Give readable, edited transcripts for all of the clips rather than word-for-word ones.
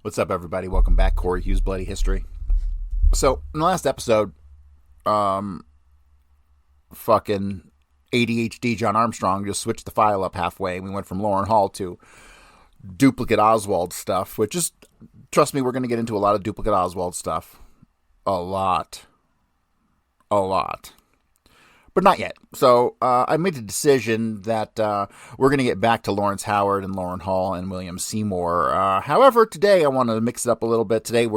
What's up, everybody? Welcome back. Corey Hughes, Bloody History. So, in the last episode, fucking ADHD John Armstrong just switched the file up halfway. We went from Lauren Hall to duplicate Oswald stuff, which is, trust me, we're going to get into a lot of duplicate Oswald stuff. A lot. But not yet. So I made the decision that we're going to get back to Lawrence Howard and Lauren Hall and William Seymour. However, today I want to mix it up a little bit. Today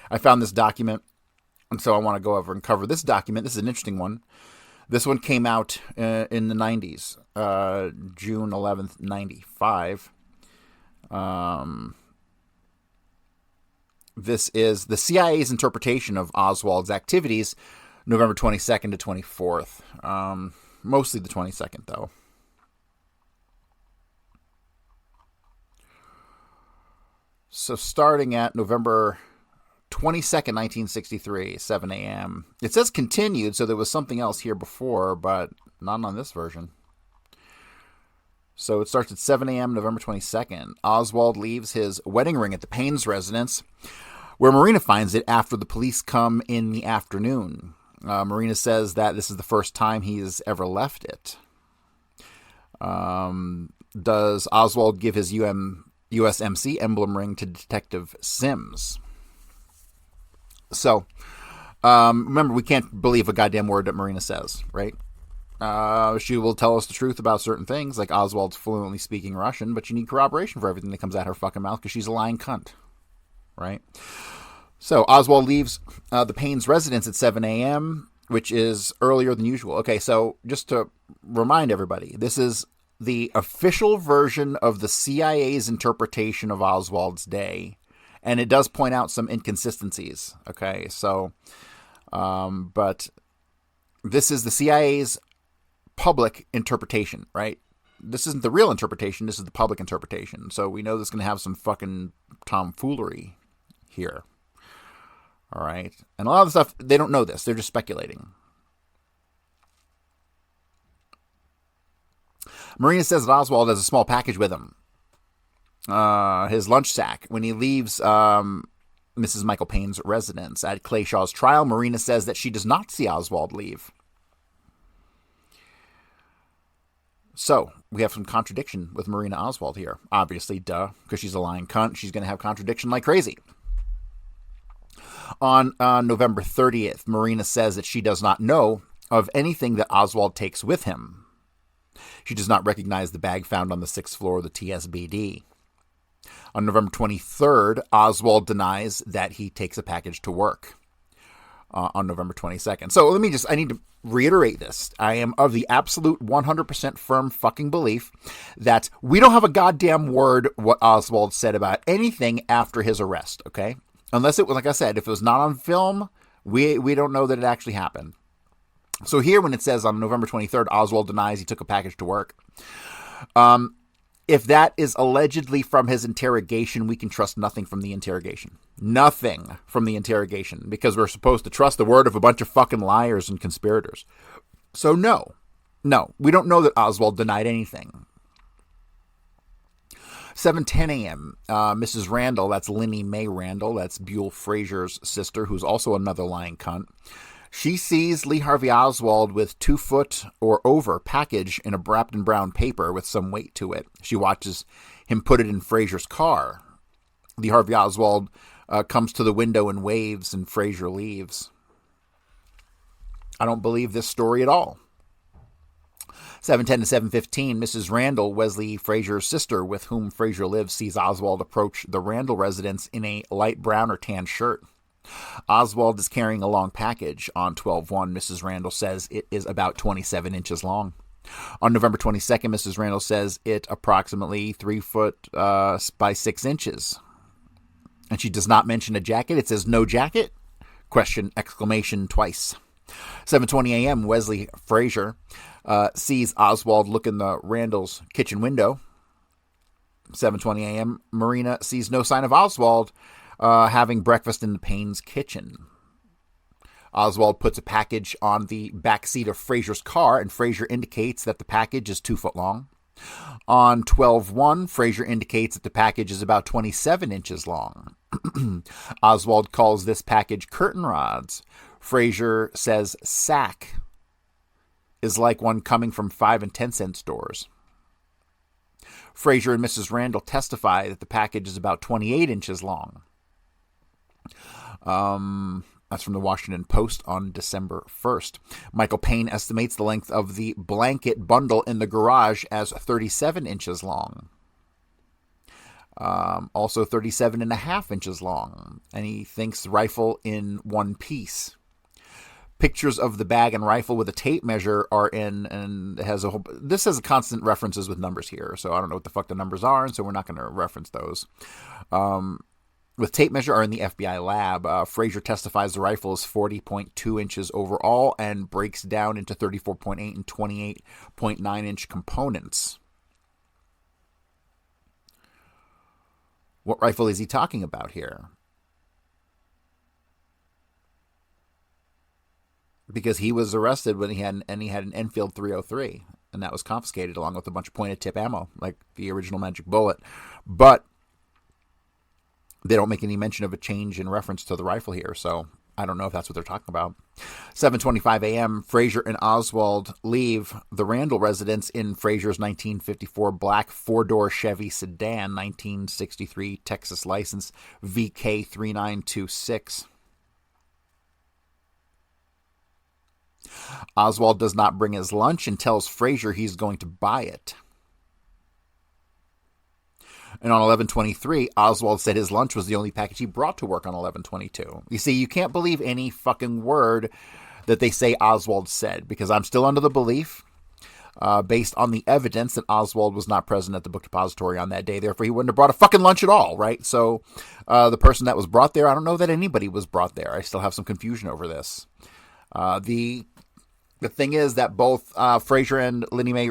I found this document, and so I want to go over and cover this document. This is an interesting one. This one came out in the 90s, June 11th, 95. This is the CIA's interpretation of Oswald's activities, November 22nd to 24th. Mostly the 22nd, though. So starting at November 22nd, 1963, 7 a.m. It says continued, so there was something else here before, but not on this version. So it starts at 7 a.m. November 22nd. Oswald leaves his wedding ring at the Payne's residence, where Marina finds it after the police come in the afternoon. Marina says that this is the first time he's ever left it. Does Oswald give his USMC emblem ring to Detective Sims? So, remember, we can't believe a goddamn word that Marina says, right? She will tell us the truth about certain things, like Oswald's fluently speaking Russian, but you need corroboration for everything that comes out her fucking mouth because she's a lying cunt, right? So Oswald leaves the Payne's residence at 7 a.m., which is earlier than usual. Okay, so just to remind everybody, this is the official version of the CIA's interpretation of Oswald's day, and it does point out some inconsistencies. Okay, so, but this is the CIA's public interpretation, right? This isn't the real interpretation. This is the public interpretation. So we know this is going to have some fucking tomfoolery here. All right. And a lot of the stuff, they don't know this. They're just speculating. Marina says that Oswald has a small package with him. His lunch sack. When he leaves Mrs. Michael Payne's residence at Clay Shaw's trial, Marina says that she does not see Oswald leave. So, we have some contradiction with Marina Oswald here. Obviously, duh, because she's a lying cunt. She's going to have contradiction like crazy. On November 30th, Marina says that she does not know of anything that Oswald takes with him. She does not recognize the bag found on the 6th floor of the TSBD. On November 23rd, Oswald denies that he takes a package to work on November 22nd. So I need to reiterate this. I am of the absolute 100% firm fucking belief that we don't have a goddamn word what Oswald said about anything after his arrest, okay? Unless it was, like I said, if it was not on film, we don't know that it actually happened. So here when it says on November 23rd, Oswald denies he took a package to work. If that is allegedly from his interrogation, we can trust nothing from the interrogation. Nothing from the interrogation, because we're supposed to trust the word of a bunch of fucking liars and conspirators. So no, we don't know that Oswald denied anything. 7:10 a.m., Mrs. Randall, that's Linnie Mae Randall, that's Buell Frazier's sister, who's also another lying cunt. She sees Lee Harvey Oswald with 2 foot or over package in a wrapped in brown paper with some weight to it. She watches him put it in Frazier's car. Lee Harvey Oswald comes to the window and waves, and Frazier leaves. I don't believe this story at all. 7:10 to 7:15, Mrs. Randall, Wesley Frazier's sister, with whom Frazier lives, sees Oswald approach the Randall residence in a light brown or tan shirt. Oswald is carrying a long package. On 12/1, Mrs. Randall says it is about 27 inches long. On November 22nd, Mrs. Randall says it approximately 3 foot by 6 inches. And she does not mention a jacket. It says no jacket? Question, exclamation, twice. 7:20 a.m., Wesley Frazier sees Oswald look in the Randall's kitchen window. 7:20 a.m., Marina sees no sign of Oswald having breakfast in the Payne's kitchen. Oswald puts a package on the back seat of Frazier's car, and Frazier indicates that the package is 2 foot long. On 12/1, Frazier indicates that the package is about 27 inches long. Oswald calls this package curtain rods. Frazier says sack is like one coming from 5 and 10 cent stores. Frazier and Mrs. Randall testify that the package is about 28 inches long. That's from the Washington Post on December 1st. Michael Payne estimates the length of the blanket bundle in the garage as 37 inches long. Also 37 and a half inches long. And he thinks the rifle in one piece. Pictures of the bag and rifle with a tape measure are in, and it has a whole. This has constant references with numbers here, so I don't know what the fuck the numbers are, and so we're not going to reference those. With tape measure are in the FBI lab. Frazier testifies the rifle is 40.2 inches overall and breaks down into 34.8 and 28.9 inch components. What rifle is he talking about here? Because he was arrested when he had an Enfield 303, and that was confiscated along with a bunch of pointed tip ammo, like the original Magic Bullet. But they don't make any mention of a change in reference to the rifle here, so I don't know if that's what they're talking about. 7:25 a.m., Frazier and Oswald leave the Randall residence in Frazier's 1954 black four-door Chevy sedan, 1963 Texas license, VK3926. Oswald does not bring his lunch and tells Frazier he's going to buy it. And on 11/23, Oswald said his lunch was the only package he brought to work on 11/22. You see, you can't believe any fucking word that they say Oswald said, because I'm still under the belief, based on the evidence, that Oswald was not present at the book depository on that day. Therefore, he wouldn't have brought a fucking lunch at all, right? So the person that was brought there, I don't know that anybody was brought there. I still have some confusion over this. The thing is that both Frazier and Linnie Mae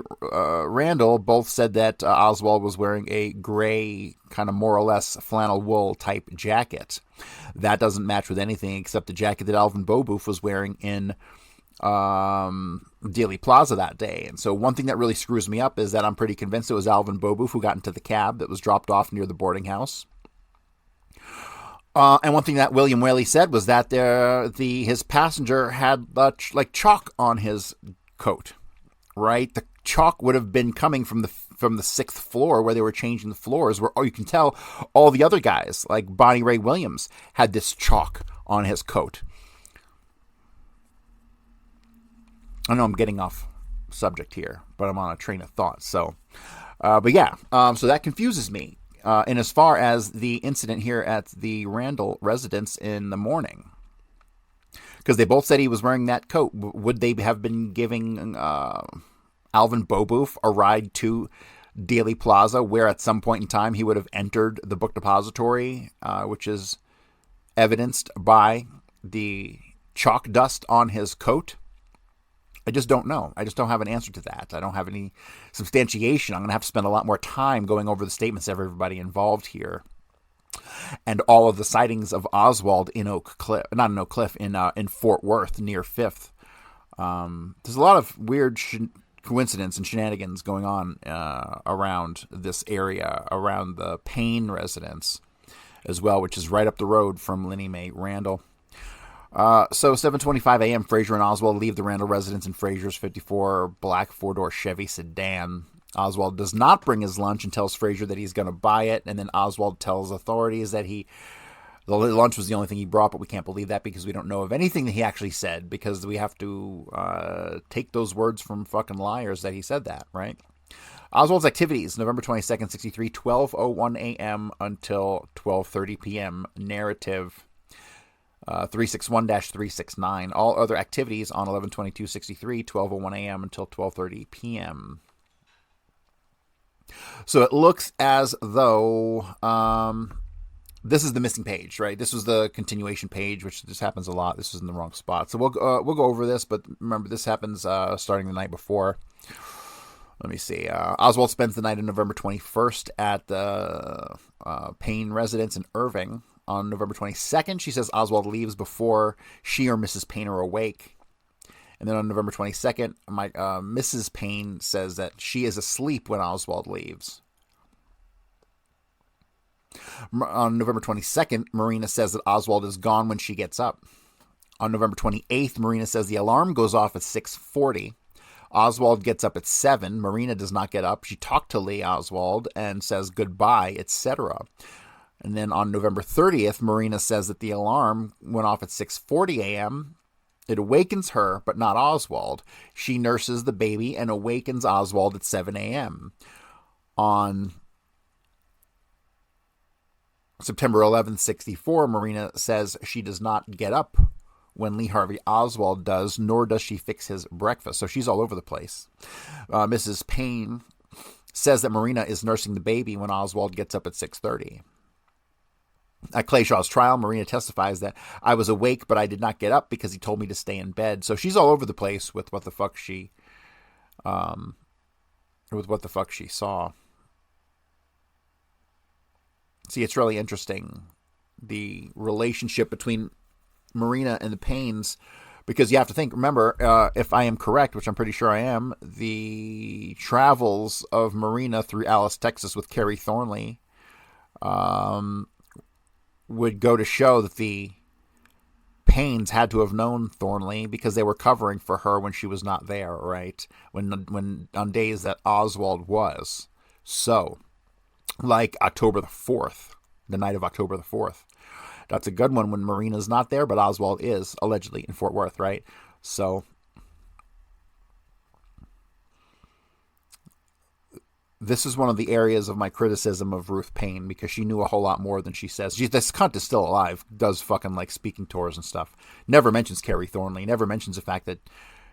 Randall both said that Oswald was wearing a gray, kind of more or less flannel wool type jacket. That doesn't match with anything except the jacket that Alvin Bobouf was wearing in Dealey Plaza that day. And so one thing that really screws me up is that I'm pretty convinced it was Alvin Bobouf who got into the cab that was dropped off near the boarding house. And one thing that William Whaley said was that his passenger had like chalk on his coat, right? The chalk would have been coming from the sixth floor where they were changing the floors, where you can tell all the other guys, like Bonnie Ray Williams, had this chalk on his coat. I know I'm getting off subject here, but I'm on a train of thought. So, so that confuses me. And as far as the incident here at the Randall residence in the morning, because they both said he was wearing that coat, would they have been giving Alvin Bobouf a ride to Dealey Plaza, where at some point in time he would have entered the book depository, which is evidenced by the chalk dust on his coat? I just don't know. I just don't have an answer to that. I don't have any substantiation. I'm going to have to spend a lot more time going over the statements of everybody involved here, and all of the sightings of Oswald in in Fort Worth near 5th. There's a lot of weird coincidence and shenanigans going on around this area, around the Payne residence as well, which is right up the road from Linnie Mae Randall. So 7:25 a.m., Frazier and Oswald leave the Randall residence in Frazier's 54 black four-door Chevy sedan. Oswald does not bring his lunch and tells Frazier that he's going to buy it, and then Oswald tells authorities that the lunch was the only thing he brought, but we can't believe that because we don't know of anything that he actually said, because we have to take those words from fucking liars that he said that, right? Oswald's activities, November 22nd, 63, 12:01 a.m. until 12:30 p.m. Narrative 361-369. All other activities on 11/22/63, 12:01 a.m. until 12:30 p.m. So it looks as though this is the missing page, right? This was the continuation page, which just happens a lot. This is in the wrong spot. So we'll go over this, but remember, this happens starting the night before. Let me see. Oswald spends the night on November 21st at the Payne residence in Irving. On November 22nd, she says Oswald leaves before she or Mrs. Payne are awake. And then on November 22nd, Mrs. Payne says that she is asleep when Oswald leaves. On November 22nd, Marina says that Oswald is gone when she gets up. On November 28th, Marina says the alarm goes off at 6:40. Oswald gets up at 7. Marina does not get up. She talked to Lee Oswald and says goodbye, etc. And then on November 30th, Marina says that the alarm went off at 6:40 a.m. It awakens her, but not Oswald. She nurses the baby and awakens Oswald at 7 a.m. On September 11th, 64, Marina says she does not get up when Lee Harvey Oswald does, nor does she fix his breakfast. So she's all over the place. Mrs. Payne says that Marina is nursing the baby when Oswald gets up at 6:30. At Clayshaw's trial, Marina testifies that I was awake, but I did not get up because he told me to stay in bed. So she's all over the place with what the fuck she saw. See, it's really interesting, the relationship between Marina and the Paynes, because you have to think, remember, if I am correct, which I'm pretty sure I am, the travels of Marina through Alice, Texas with Carrie Thornley would go to show that the Paynes had to have known Thornley because they were covering for her when she was not there, right? When on days that Oswald was. So, like October the 4th, the night of October the 4th. That's a good one when Marina's not there, but Oswald is, allegedly, in Fort Worth, right? So, this is one of the areas of my criticism of Ruth Payne, because she knew a whole lot more than she says. This cunt is still alive, does fucking like speaking tours and stuff. Never mentions Carrie Thornley, never mentions the fact that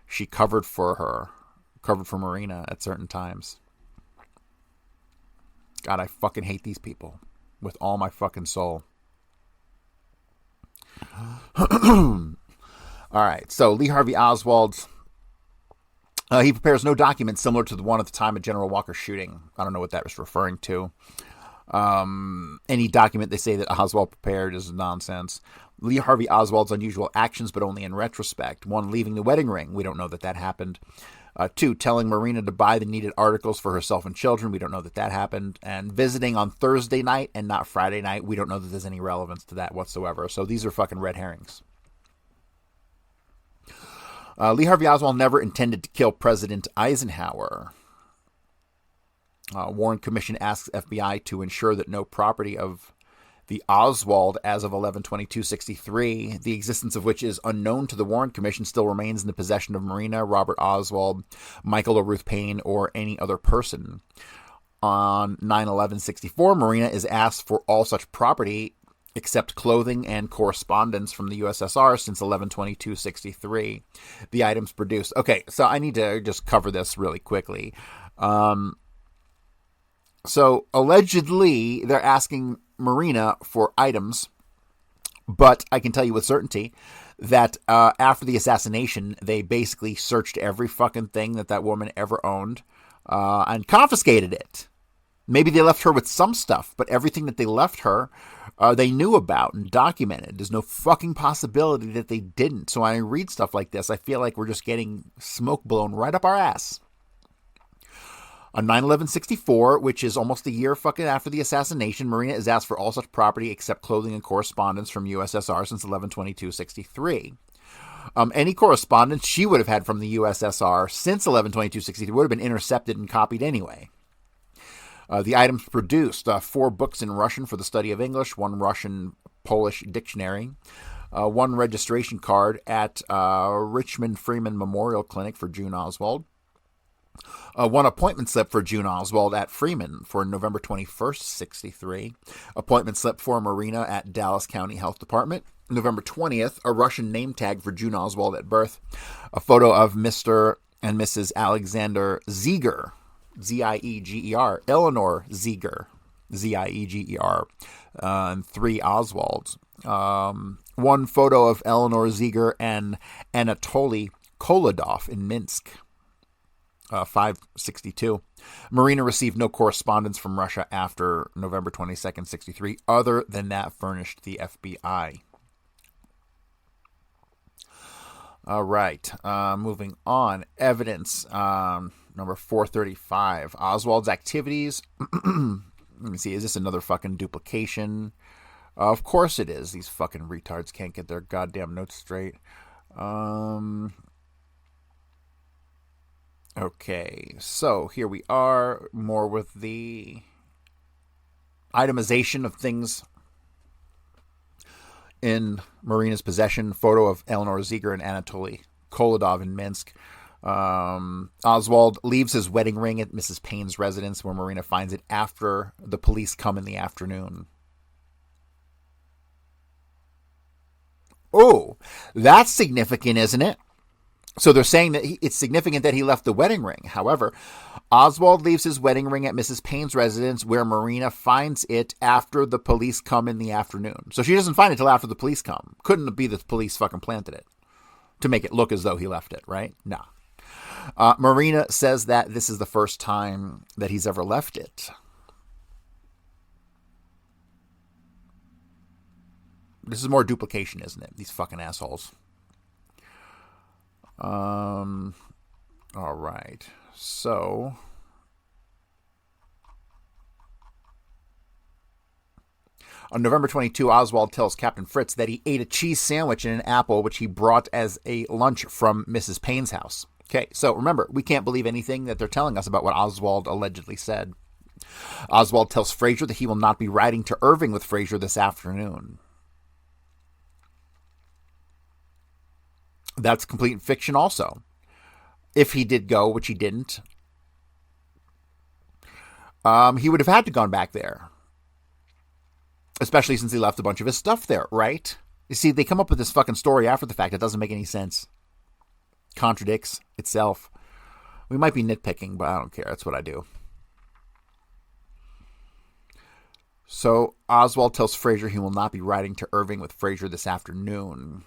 she covered for Marina at certain times. God, I fucking hate these people with all my fucking soul. All right, so Lee Harvey Oswald, he prepares no documents similar to the one at the time of General Walker's shooting. I don't know what that was referring to. Any document they say that Oswald prepared is nonsense. Lee Harvey Oswald's unusual actions, but only in retrospect. 1, leaving the wedding ring. We don't know that happened. 2, telling Marina to buy the needed articles for herself and children. We don't know that happened. And visiting on Thursday night and not Friday night. We don't know that there's any relevance to that whatsoever. So these are fucking red herrings. Lee Harvey Oswald never intended to kill President Eisenhower. Warren Commission asks FBI to ensure that no property of the Oswald as of 11/22/63, the existence of which is unknown to the Warren Commission, still remains in the possession of Marina, Robert Oswald, Michael or Ruth Payne, or any other person. On 9/11/64, Marina is asked for all such property except clothing and correspondence from the USSR since 11/22/63. The items produced. Okay, so I need to just cover this really quickly. So allegedly, they're asking Marina for items, but I can tell you with certainty that after the assassination, they basically searched every fucking thing that woman ever owned and confiscated it. Maybe they left her with some stuff, but everything that they left her, they knew about and documented. There's no fucking possibility that they didn't. So when I read stuff like this, I feel like we're just getting smoke blown right up our ass. On 9/11/64, which is almost a year fucking after the assassination, Marina is asked for all such property except clothing and correspondence from USSR since 11/22/63. Any correspondence she would have had from the USSR since 11/22/63 would have been intercepted and copied anyway. The items produced: 4 books in Russian for the study of English, 1 Russian-Polish dictionary, 1 registration card at Richmond Freeman Memorial Clinic for June Oswald, 1 appointment slip for June Oswald at Freeman for November 21st, 63. Appointment slip for Marina at Dallas County Health Department. November 20th, a Russian name tag for June Oswald at birth. A photo of Mr. and Mrs. Alexander Zieger, Z-I-E-G-E-R, Eleanor Zieger, Z-I-E-G-E-R, and 3 Oswalds. 1 photo of Eleanor Zieger and Anatoly Koladov in Minsk. 562. Marina received no correspondence from Russia after November 22nd, 63, other than that furnished the FBI. All right. Moving on. Evidence. Number 435. Oswald's activities. Let me see. Is this another fucking duplication? Of course it is. These fucking retards can't get their goddamn notes straight. Okay. So here we are. More with the itemization of things in Marina's possession. Photo of Eleanor Ziegler and Anatoly Koladov in Minsk. Oswald leaves his wedding ring at Mrs. Payne's residence, where Marina finds it after the police come in the afternoon. Oh, that's significant, isn't it? So they're saying that it's significant that he left the wedding ring. However, Oswald leaves his wedding ring at Mrs. Payne's residence, where Marina finds it after the police come in the afternoon. So she doesn't find it till after the police come. Couldn't it be that the police fucking planted it to make it look as though he left it, right? No. Marina says that this is the first time that he's ever left it. This is more duplication, isn't it? These fucking assholes. All right. So on November 22, Oswald tells Captain Fritz that he ate a cheese sandwich and an apple, which he brought as a lunch from Mrs. Payne's house. Okay, so remember, we can't believe anything that they're telling us about what Oswald allegedly said. Oswald tells Fraser that he will not be riding to Irving with Fraser this afternoon. That's complete fiction also. If he did go, which he didn't, he would have had to gone back there. Especially since he left a bunch of his stuff there, right? You see, they come up with this fucking story after the fact. It doesn't make any sense. Contradicts itself. We might be nitpicking, but I don't care. That's what I do. So Oswald tells Fraser he will not be riding to Irving with Fraser this afternoon.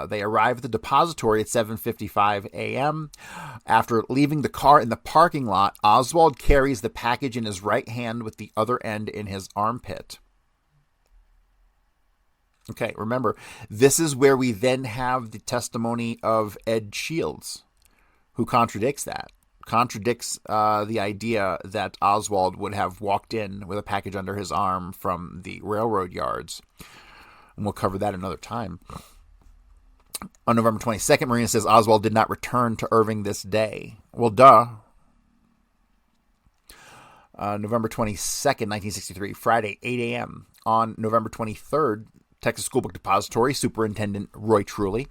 They arrive at the depository at 7:55 a.m. After leaving the car in the parking lot, Oswald carries the package in his right hand with the other end in his armpit. Okay, remember, this is where we then have the testimony of Ed Shields, who contradicts that. Contradicts the idea that Oswald would have walked in with a package under his arm from the railroad yards. And we'll cover that another time. On November 22nd, Marina says Oswald did not return to Irving this day. Well, duh. November 22nd, 1963, Friday, 8 a.m. On November 23rd, Texas School Book Depository Superintendent Roy Truly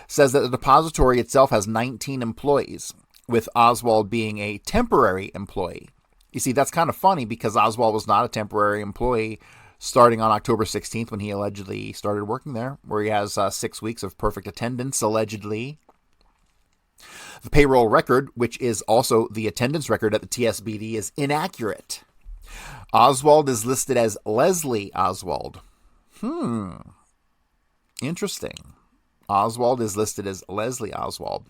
says that the depository itself has 19 employees, with Oswald being a temporary employee. You see, that's kind of funny because Oswald was not a temporary employee starting on October 16th when he allegedly started working there, where he has 6 weeks of perfect attendance, allegedly. The payroll record, which is also the attendance record at the TSBD, is inaccurate. Oswald is listed as Leslie Oswald. Interesting. Oswald is listed as Leslie Oswald.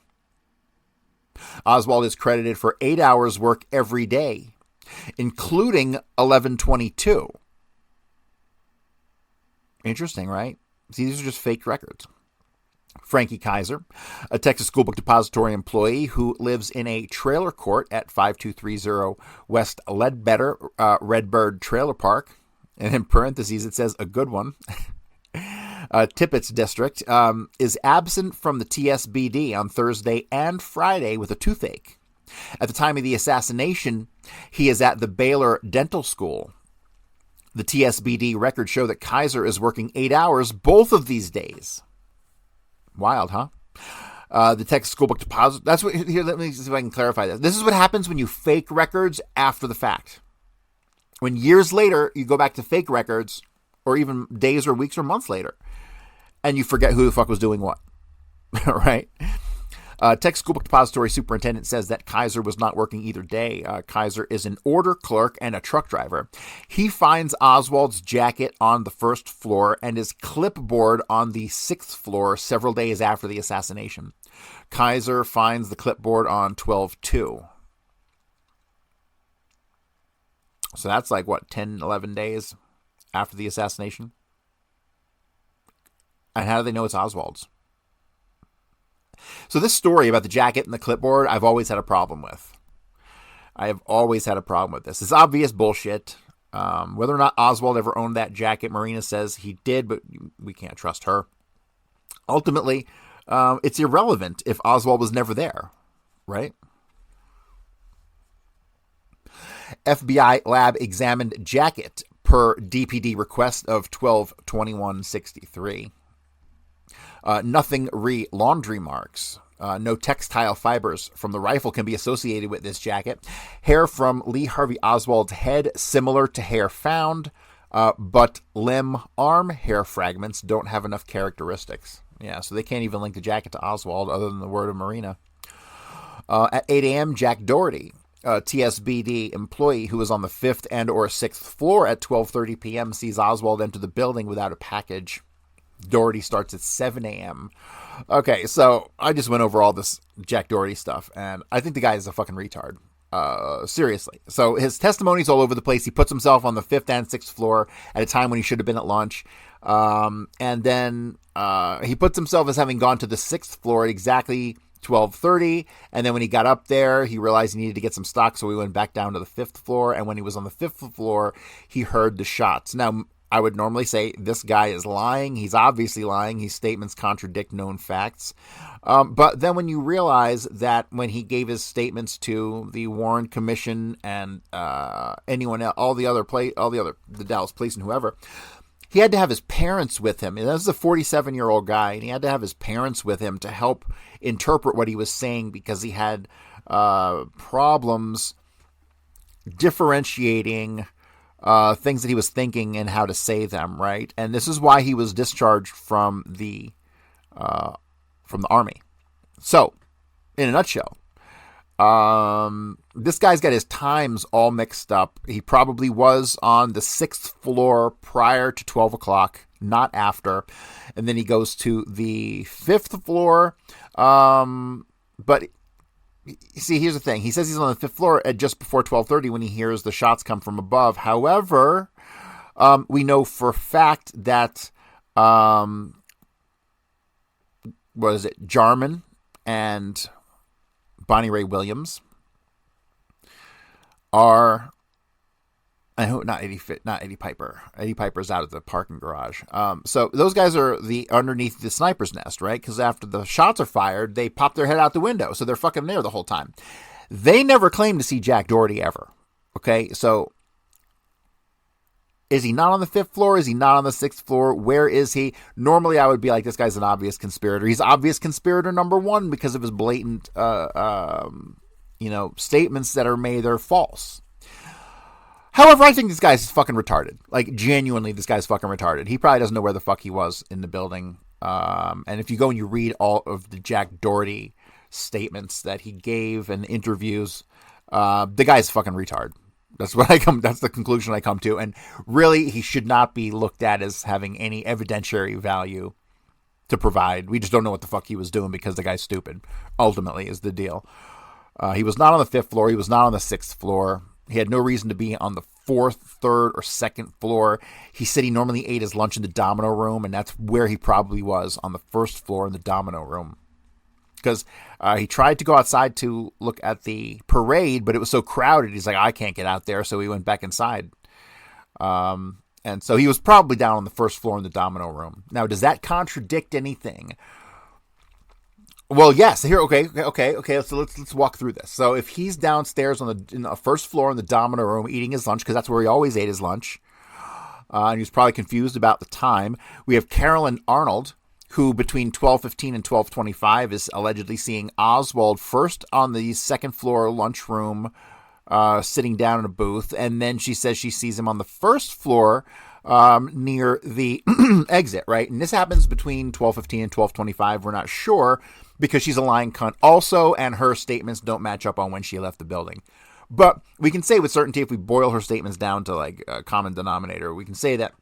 Oswald is credited for 8 hours work every day, including 11/22. Interesting, right? See, these are just fake records. Frankie Kaiser, a Texas School Book Depository employee who lives in a trailer court at 5230 West Ledbetter, Redbird Trailer Park. And in parentheses, it says a good one. Tippett's district, is absent from the TSBD on Thursday and Friday with a toothache. At the time of the assassination, he is at the Baylor Dental School. The TSBD records show that Kaiser is working 8 hours both of these days. Wild, huh? The Texas School Book Deposit. That's what. Here, let me see if I can clarify this. This is what happens when you fake records after the fact. When years later you go back to fake records, or even days or weeks or months later, and you forget who the fuck was doing what, right? Texas School Book Depository Superintendent says that Kaiser was not working either day. Kaiser is an order clerk and a truck driver. He finds Oswald's jacket on the first floor and his clipboard on the 6th floor several days after the assassination. Kaiser finds the clipboard on 12/2. So that's like, what, 10, 11 days after the assassination? And how do they know it's Oswald's? So this story about the jacket and the clipboard, I've always had a problem with. I have always had a problem with this. It's obvious bullshit. Whether or not Oswald ever owned that jacket, Marina says he did, but we can't trust her. Ultimately, it's irrelevant if Oswald was never there, right? FBI lab examined jacket per DPD request of 12/21/63. Nothing laundry marks. No textile fibers from the rifle can be associated with this jacket. Hair from Lee Harvey Oswald's head, similar to hair found, but limb, arm hair fragments don't have enough characteristics. Yeah, so they can't even link the jacket to Oswald other than the word of Marina. At 8 a.m., Jack Doherty, a TSBD employee who was on the 5th and or 6th floor at 12:30 p.m., sees Oswald enter the building without a package. Doherty starts at 7 a.m. Okay, so I just went over all this Jack Doherty stuff, and I think the guy is a fucking retard. Seriously. So his testimony's all over the place. He puts himself on the 5th and 6th floor at a time when he should have been at lunch. And then he puts himself as having gone to the 6th floor at exactly 12:30, and then when he got up there, he realized he needed to get some stock, so he went back down to the 5th floor, and when he was on the 5th floor, he heard the shots. Now, I would normally say this guy is lying. He's obviously lying. His statements contradict known facts. But then when you realize that when he gave his statements to the Warren Commission and anyone else, the Dallas police and whoever, he had to have his parents with him. And this is a 47-year-old guy, and he had to have his parents with him to help interpret what he was saying because he had problems differentiating things that he was thinking and how to say them, right? And this is why he was discharged from the army. So, in a nutshell, this guy's got his times all mixed up. He probably was on the 6th floor prior to 12 o'clock, not after. And then he goes to the 5th floor. But see, here's the thing. He says he's on the 5th floor at just before 12:30 when he hears the shots come from above. However, we know for a fact that, Jarman and Bonnie Ray Williams are, not Eddie Piper. Eddie Piper's out of the parking garage. So those guys are underneath the sniper's nest, right? Because after the shots are fired, they pop their head out the window, so they're fucking there the whole time. They never claimed to see Jack Doherty ever. Okay, so is he not on the 5th floor? Is he not on the 6th floor? Where is he? Normally, I would be like, this guy's an obvious conspirator. He's obvious conspirator number one because of his blatant, statements that are made are false. However, I think this guy's fucking retarded. Like, genuinely, this guy's fucking retarded. He probably doesn't know where the fuck he was in the building. And if you go and you read all of the Jack Doherty statements that he gave and interviews, the guy's fucking retard. That's the conclusion I come to. And really, he should not be looked at as having any evidentiary value to provide. We just don't know what the fuck he was doing because the guy's stupid, ultimately, is the deal. He was not on the 5th floor. He was not on the 6th floor. He had no reason to be on the 4th, 3rd, or 2nd floor. He said he normally ate his lunch in the domino room, and that's where he probably was, on the 1st floor in the domino room. Because he tried to go outside to look at the parade, but it was so crowded, he's like, I can't get out there, so he went back inside. And so he was probably down on the 1st floor in the domino room. Now, does that contradict anything? Well, yes. Here, okay. So let's walk through this. So if he's downstairs in the 1st floor in the domino room eating his lunch, because that's where he always ate his lunch, and he was probably confused about the time. We have Carolyn Arnold, who between 12:15 and 12:25 is allegedly seeing Oswald first on the 2nd floor lunchroom, sitting down in a booth, and then she says she sees him on the 1st floor near the exit, right? And this happens between 12:15 and 12:25. We're not sure because she's a lying cunt also, and her statements don't match up on when she left the building. But we can say with certainty, if we boil her statements down to like a common denominator, we can say that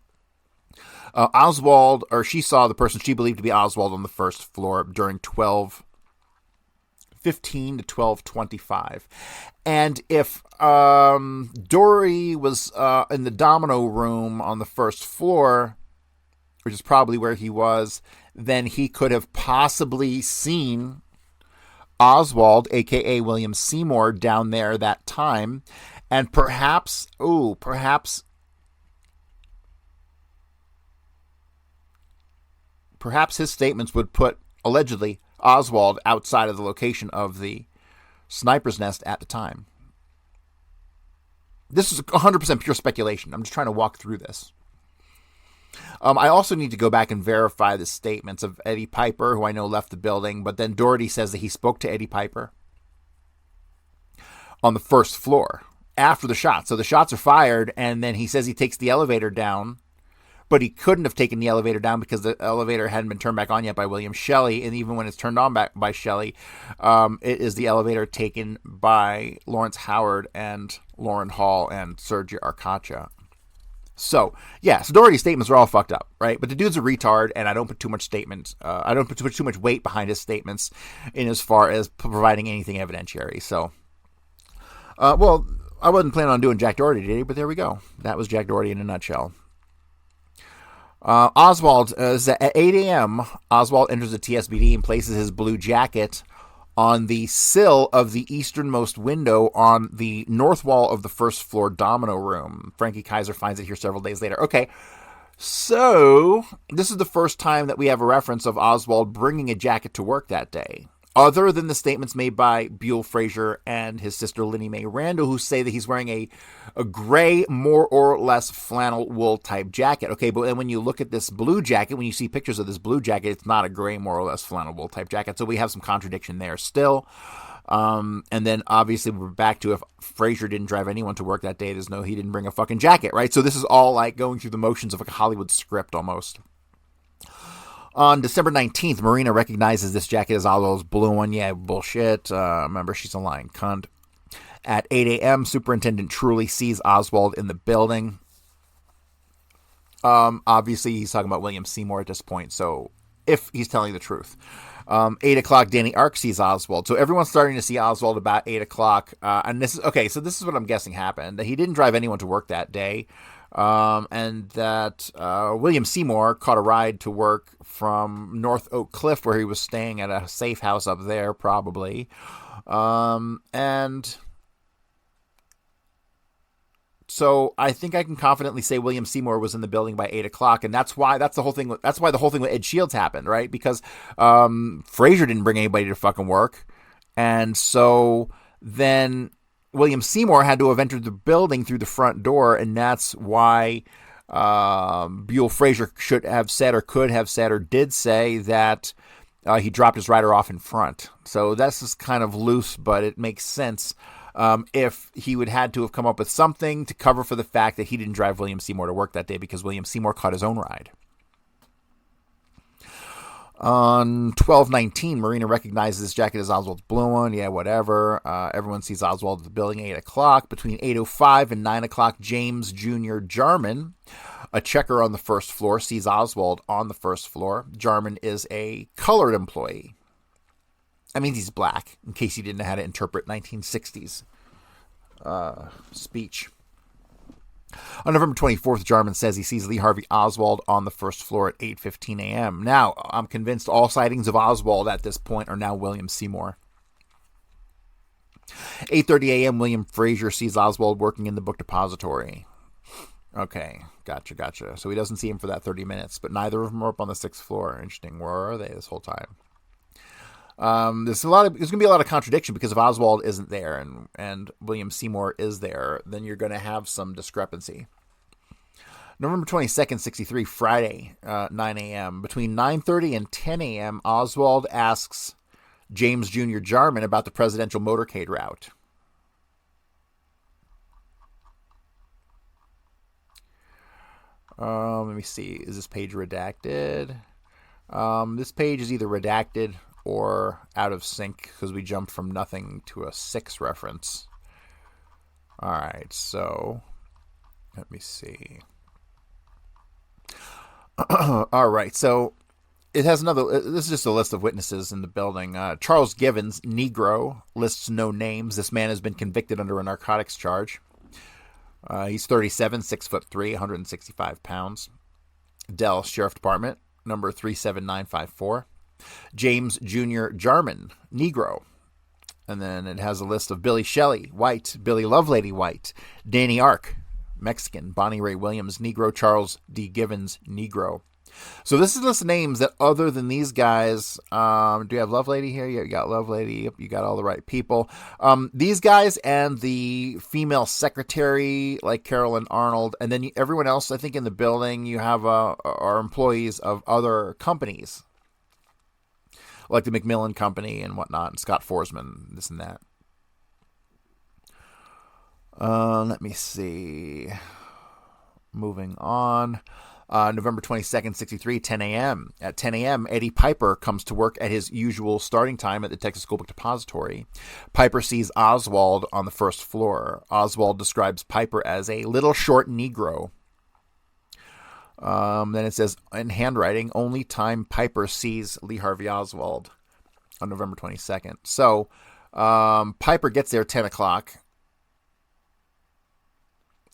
Oswald, or she saw the person she believed to be Oswald on the 1st floor during 12:15 to 12:25. And if Dory was in the domino room on the 1st floor, which is probably where he was, then he could have possibly seen Oswald, a.k.a. William Seymour, down there that time. And perhaps his statements would put, allegedly, Oswald outside of the location of the sniper's nest at the time. This is 100% pure speculation. I'm just trying to walk through this. I also need to go back and verify the statements of Eddie Piper, who I know left the building, but then Doherty says that he spoke to Eddie Piper on the first floor after the shot. So the shots are fired, and then he says he takes the elevator down, but he couldn't have taken the elevator down because the elevator hadn't been turned back on yet by William Shelley, and even when it's turned on back by Shelley, it is the elevator taken by Lawrence Howard and Lauren Hall and Sergio Arcacha. So, yeah, so Doherty's statements are all fucked up, right? But the dude's a retard, and I don't put too much too much weight behind his statements in as far as providing anything evidentiary. So, well, I wasn't planning on doing Jack Doherty today, but there we go. That was Jack Doherty in a nutshell. Oswald, at 8 a.m., Oswald enters the TSBD and places his blue jacket on the sill of the easternmost window on the north wall of the first floor domino room. Frankie Kaiser finds it here several days later. Okay, so this is the first time that we have a reference of Oswald bringing a jacket to work that day, other than the statements made by Buell Frazier and his sister Linnie Mae Randall, who say that he's wearing a gray, more or less flannel wool type jacket. Okay, but then when you look at this blue jacket, when you see pictures of this blue jacket, it's not a gray, more or less flannel wool type jacket. So we have some contradiction there still. And then obviously we're back to if Frazier didn't drive anyone to work that day, he didn't bring a fucking jacket, right? So this is all like going through the motions of a Hollywood script almost. On December 19th, Marina recognizes this jacket as Oswald's blue one. Yeah, bullshit. Remember, she's a lying cunt. At 8 a.m., Superintendent Truly sees Oswald in the building. Obviously, he's talking about William Seymour at this point, so if he's telling the truth. 8 o'clock, Danny Ark sees Oswald. So everyone's starting to see Oswald about 8 o'clock. And this is, okay, so this is what I'm guessing happened. That he didn't drive anyone to work that day. And that William Seymour caught a ride to work from North Oak Cliff, where he was staying at a safe house up there, probably. And so I think I can confidently say William Seymour was in the building by 8 o'clock, and that's why the whole thing with Ed Shields happened, right? Because Frazier didn't bring anybody to fucking work, and so then William Seymour had to have entered the building through the front door, and that's why Buell Frazier should have said or could have said or did say that he dropped his rider off in front. So that's just kind of loose, but it makes sense if he would had to have come up with something to cover for the fact that he didn't drive William Seymour to work that day because William Seymour caught his own ride. On 12/19, Marina recognizes this jacket as Oswald's blue one. Yeah, whatever. Everyone sees Oswald at the building at 8 o'clock. Between 8:05 and 9 o'clock, James Jr. Jarman, a checker on the first floor, sees Oswald on the first floor. Jarman is a colored employee. That means he's black, in case you didn't know how to interpret 1960s speech. On November 24th, Jarman says he sees Lee Harvey Oswald on the first floor at 8:15 a.m. Now, I'm convinced all sightings of Oswald at this point are now William Seymour. 8:30 a.m., William Frazier sees Oswald working in the book depository. Okay, gotcha. So he doesn't see him for that 30 minutes, but neither of them are up on the 6th floor. Interesting. Where are they this whole time? There's going to be a lot of contradiction because if Oswald isn't there and William Seymour is there, then you're going to have some discrepancy. November 22nd, 63, Friday, 9 a.m. Between 9:30 and 10 a.m., Oswald asks James Jr. Jarman about the presidential motorcade route. Let me see. Is this page redacted? This page is either redacted or out of sync because we jumped from nothing to a 6 reference. All right, so let me see. All right, so it has another. This is just a list of witnesses in the building. Charles Givens, Negro, lists no names. This man has been convicted under a narcotics charge. He's 37, 6'3", 165 pounds. Dell Sheriff Department, number 37954. James Jr. Jarman, Negro, And then it has a list of Billy Shelley, white. Billy Lovelady, white. Danny Ark, Mexican. Bonnie Ray Williams, Negro. Charles D. Givens, Negro. So this is a list of names that other than these guys, do you have Lovelady here? Yeah, you got Lovelady. Yep, you got all the right people. These guys and the female secretary like Carolyn Arnold, and then everyone else, I think, in the building, you have are employees of other companies, like the Macmillan Company and whatnot, and Scott Forsman, this and that. Let me see. Moving on. November 22nd, 63, 10 a.m. At 10 a.m., Eddie Piper comes to work at his usual starting time at the Texas School Book Depository. Piper sees Oswald on the first floor. Oswald describes Piper as a little short Negro. Then it says, in handwriting, only time Piper sees Lee Harvey Oswald on November 22nd. So Piper gets there at 10 o'clock.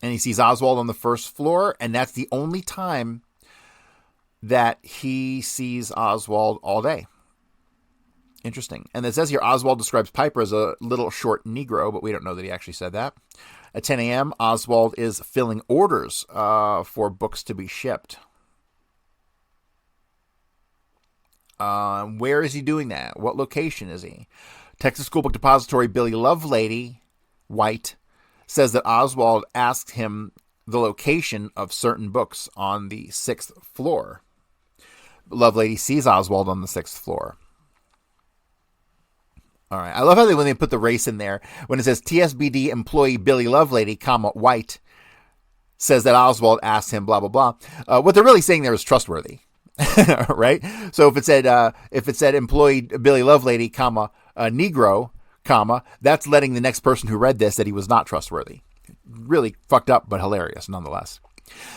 And he sees Oswald on the first floor, and that's the only time that he sees Oswald all day. Interesting. And it says here, Oswald describes Piper as a little short Negro, but we don't know that he actually said that. At 10 a.m., Oswald is filling orders for books to be shipped. Where is he doing that? What location is he? Texas School Book Depository Billy Lovelady, white, says that Oswald asked him the location of certain books on the 6th floor. Lovelady sees Oswald on the 6th floor. All right. I love how when they put the race in there, when it says TSBD employee Billy Lovelady, white, says that Oswald asked him blah, blah, blah. What they're really saying there is trustworthy. Right? So if it said employee Billy Lovelady, Negro, that's letting the next person who read this that he was not trustworthy. Really fucked up, but hilarious nonetheless.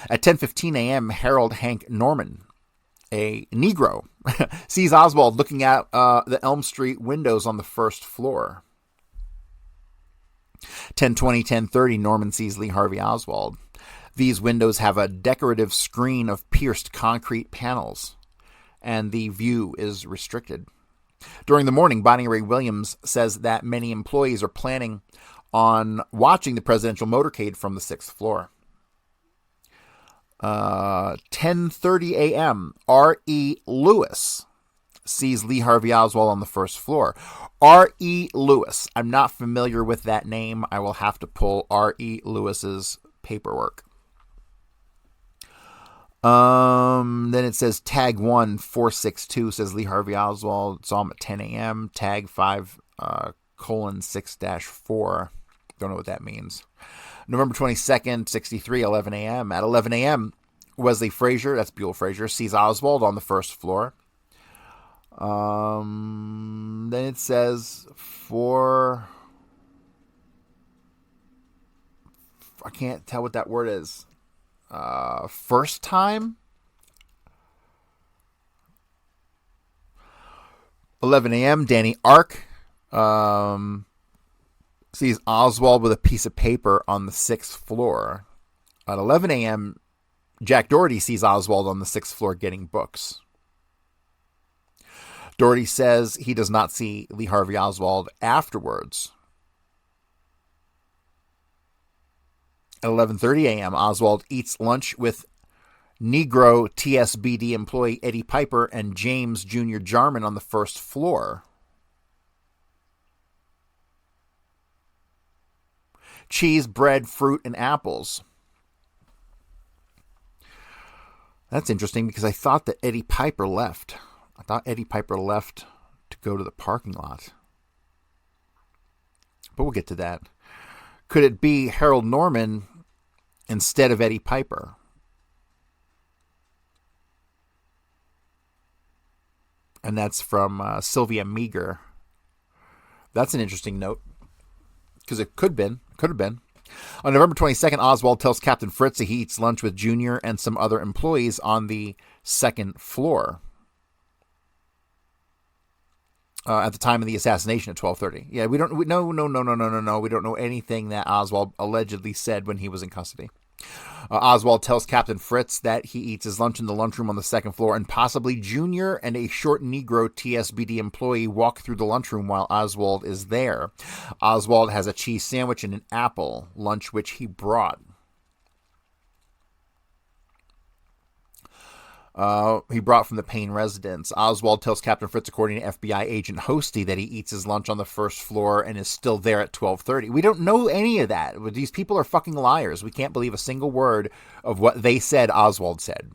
At 10:15 a.m., Harold Hank Norman, a Negro, sees Oswald looking at the Elm Street windows on the first floor. 10:20, 10:30, Norman sees Lee Harvey Oswald. These windows have a decorative screen of pierced concrete panels, and the view is restricted. During the morning, Bonnie Ray Williams says that many employees are planning on watching the presidential motorcade from the 6th floor. 10:30 a.m., R.E. Lewis sees Lee Harvey Oswald on the first floor. R.E. Lewis. I'm not familiar with that name. I will have to pull R.E. Lewis's paperwork. Then it says tag 1462 says Lee Harvey Oswald saw him at 10 a.m. Tag 5:6-4. Don't know what that means. November 22nd, 63, 11 a.m. At 11 a.m., Wesley Frazier, that's Buell Frazier, sees Oswald on the first floor. Then it says I can't tell what that word is. First time? 11 a.m., Danny Ark sees Oswald with a piece of paper on the 6th floor. At 11 a.m., Jack Doherty sees Oswald on the 6th floor getting books. Doherty says he does not see Lee Harvey Oswald afterwards. At 11:30 a.m., Oswald eats lunch with Negro TSBD employee Eddie Piper and James Jr. Jarman on the first floor. Cheese, bread, fruit, and apples. That's interesting because I thought that Eddie Piper left. I thought Eddie Piper left to go to the parking lot. But we'll get to that. Could it be Harold Norman instead of Eddie Piper? And that's from Sylvia Meager. That's an interesting note. Because it could have been. On November 22nd, Oswald tells Captain Fritz that he eats lunch with Junior and some other employees on the 2nd floor. At the time of the assassination at 12:30. Yeah, no. We don't know anything that Oswald allegedly said when he was in custody. Oswald tells Captain Fritz that he eats his lunch in the lunchroom on the second floor, and possibly Junior and a short Negro TSBD employee walk through the lunchroom while Oswald is there. Oswald has a cheese sandwich and an apple, lunch which he brought. He brought from the Payne residence. Oswald tells Captain Fritz, according to FBI agent Hosty, that he eats his lunch on the first floor and is still there at 12:30. We don't know any of that. These people are fucking liars. We can't believe a single word of what they said Oswald said.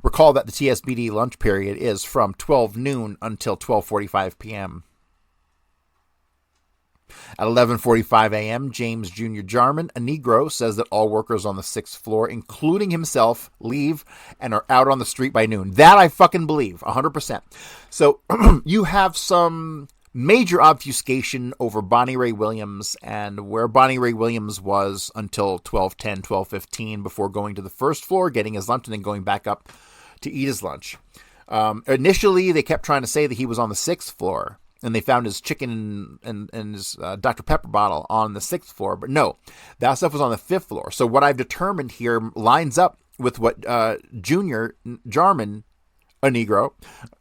Recall that the TSBD lunch period is from 12 noon until 12:45 p.m. At 11:45 a.m., James Jr. Jarman, a Negro, says that all workers on the 6th floor, including himself, leave and are out on the street by noon. That I fucking believe, 100%. So you have some major obfuscation over Bonnie Ray Williams and where Bonnie Ray Williams was until 12:10, 12:15 before going to the first floor, getting his lunch, and then going back up to eat his lunch. Initially, they kept trying to say that he was on the 6th floor. And they found his chicken and his Dr. Pepper bottle on the 6th floor. But no, that stuff was on the 5th floor. So what I've determined here lines up with what Junior Jarman, a Negro,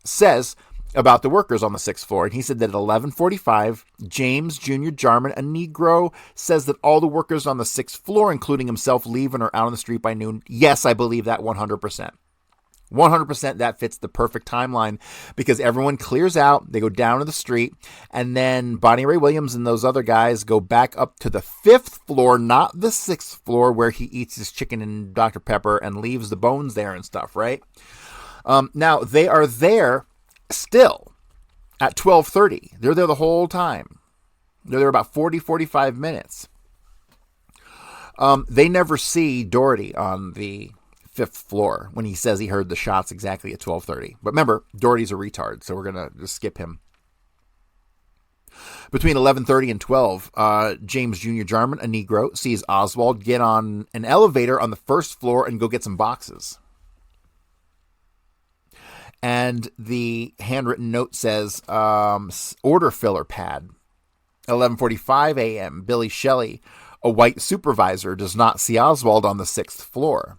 says about the workers on the 6th floor. And he said that at 11:45, James Jr. Jarman, a Negro, says that all the workers on the 6th floor, including himself, leave and are out on the street by noon. Yes, I believe that 100%. 100% that fits the perfect timeline because everyone clears out, they go down to the street, and then Bonnie Ray Williams and those other guys go back up to the 5th floor, not the 6th floor where he eats his chicken and Dr. Pepper and leaves the bones there and stuff, right? Now, they are there still at 12:30. They're there the whole time. They're there about 40, 45 minutes. They never see Doherty on the 5th floor when he says he heard the shots exactly at 12:30. But remember, Doherty's a retard, so we're going to just skip him. Between 11:30 and 12, James Jr. Jarman, a Negro, sees Oswald get on an elevator on the 1st floor and go get some boxes. And the handwritten note says, order filler pad. 11:45 a.m., Billy Shelley, a white supervisor, does not see Oswald on the 6th floor.